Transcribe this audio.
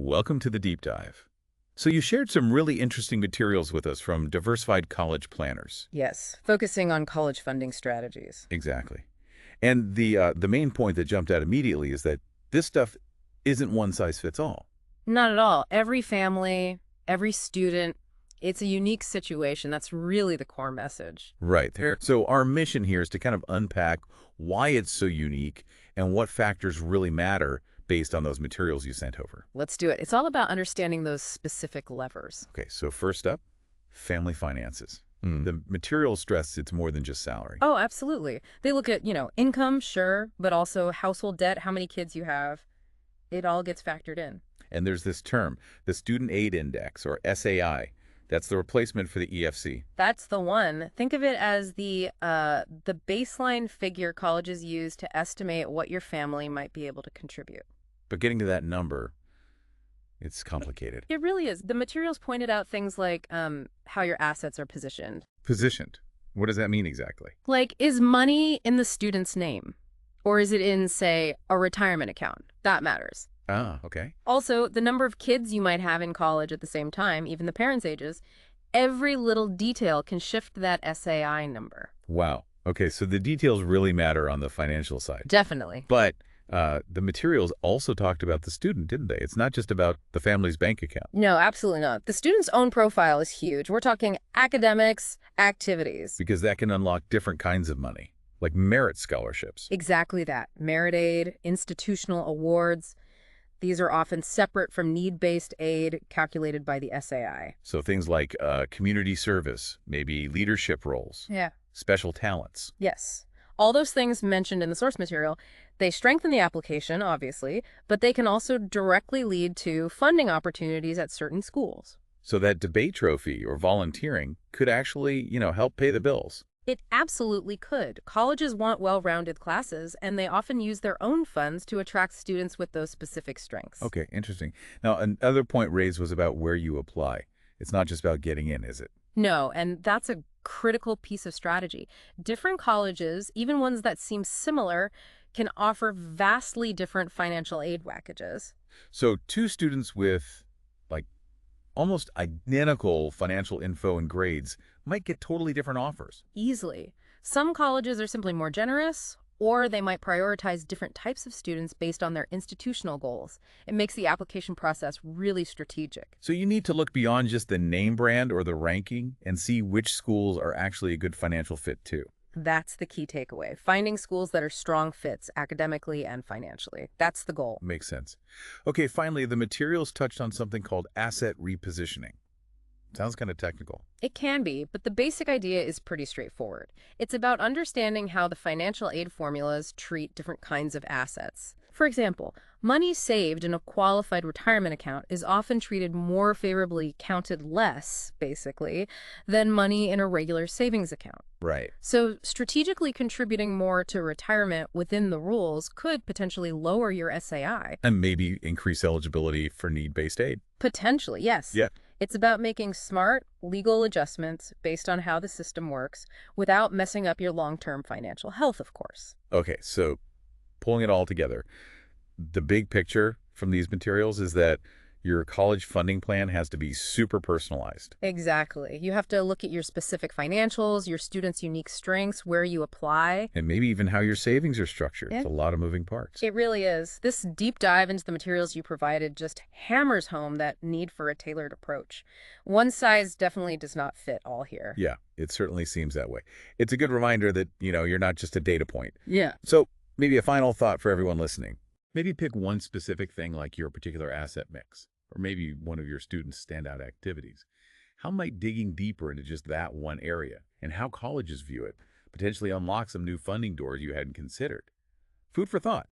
Welcome to the deep dive. So you shared some really interesting materials with us from Diversified College Planners. Yes, focusing on college funding strategies. Exactly. And the main point that jumped out immediately is that this stuff isn't one size fits all. Not at all. Every family, every student, it's a unique situation. That's really the core message. Right there. So our mission here is to kind of unpack why it's so unique and what factors really matter based on those materials you sent over. Let's do it. It's all about understanding those specific levers. Okay, so first up, family finances. The material stress it's more than just salary. Oh, absolutely. They look at, income, sure, but also household debt, how many kids you have. It all gets factored in. And there's this term, the Student Aid Index, or SAI. That's the replacement for the EFC. That's the one. Think of it as the baseline figure colleges use to estimate what your family might be able to contribute. But getting to that number, it's complicated. It really is. The materials pointed out things like how your assets are positioned. Positioned. What does that mean exactly? Like, is money in the student's name? Or is it in, say, a retirement account? That matters. Ah, okay. Also, the number of kids you might have in college at the same time, even the parents' ages, every little detail can shift that SAI number. Wow. Okay, so the details really matter on the financial side. Definitely. But the materials also talked about the student, didn't they? It's not just about the family's bank account. No, absolutely not. The student's own profile is huge. We're talking academics, activities. Because that can unlock different kinds of money, like merit scholarships. Exactly that. Merit aid, institutional awards. These are often separate from need-based aid calculated by the SAI. So things like community service, maybe leadership roles, Yeah. special talents. Yes. All those things mentioned in the source material, they strengthen the application, obviously, but they can also directly lead to funding opportunities at certain schools. So that debate trophy or volunteering could actually, help pay the bills. It absolutely could. Colleges want well-rounded classes, and they often use their own funds to attract students with those specific strengths. Okay, interesting. Now, another point raised was about where you apply. It's not just about getting in, is it? No, and that's a critical piece of strategy. Different colleges, even ones that seem similar, can offer vastly different financial aid packages. So two students with, like, almost identical financial info and grades might get totally different offers. Easily. Some colleges are simply more generous, or they might prioritize different types of students based on their institutional goals. It makes the application process really strategic. So you need to look beyond just the name brand or the ranking and see which schools are actually a good financial fit too. That's the key takeaway. Finding schools that are strong fits academically and financially. That's the goal. Makes sense. Okay, finally, the materials touched on something called asset repositioning. Sounds kind of technical. It can be, but the basic idea is pretty straightforward. It's about understanding how the financial aid formulas treat different kinds of assets. For example, money saved in a qualified retirement account is often treated more favorably, counted less, basically, than money in a regular savings account. Right. So strategically contributing more to retirement within the rules could potentially lower your SAI. And maybe increase eligibility for need-based aid. Potentially, yes. Yeah. It's about making smart, legal adjustments based on how the system works without messing up your long-term financial health, of course. Okay, so pulling it all together, the big picture from these materials is that your college funding plan has to be super personalized. Exactly. You have to look at your specific financials, your students' unique strengths, where you apply. And maybe even how your savings are structured. Yeah. It's a lot of moving parts. It really is. This deep dive into the materials you provided just hammers home that need for a tailored approach. One size definitely does not fit all here. Yeah, it certainly seems that way. It's a good reminder that, you're not just a data point. Yeah. So maybe a final thought for everyone listening. Maybe pick one specific thing like your particular asset mix, or maybe one of your students' standout activities. How might digging deeper into just that one area and how colleges view it potentially unlock some new funding doors you hadn't considered? Food for thought.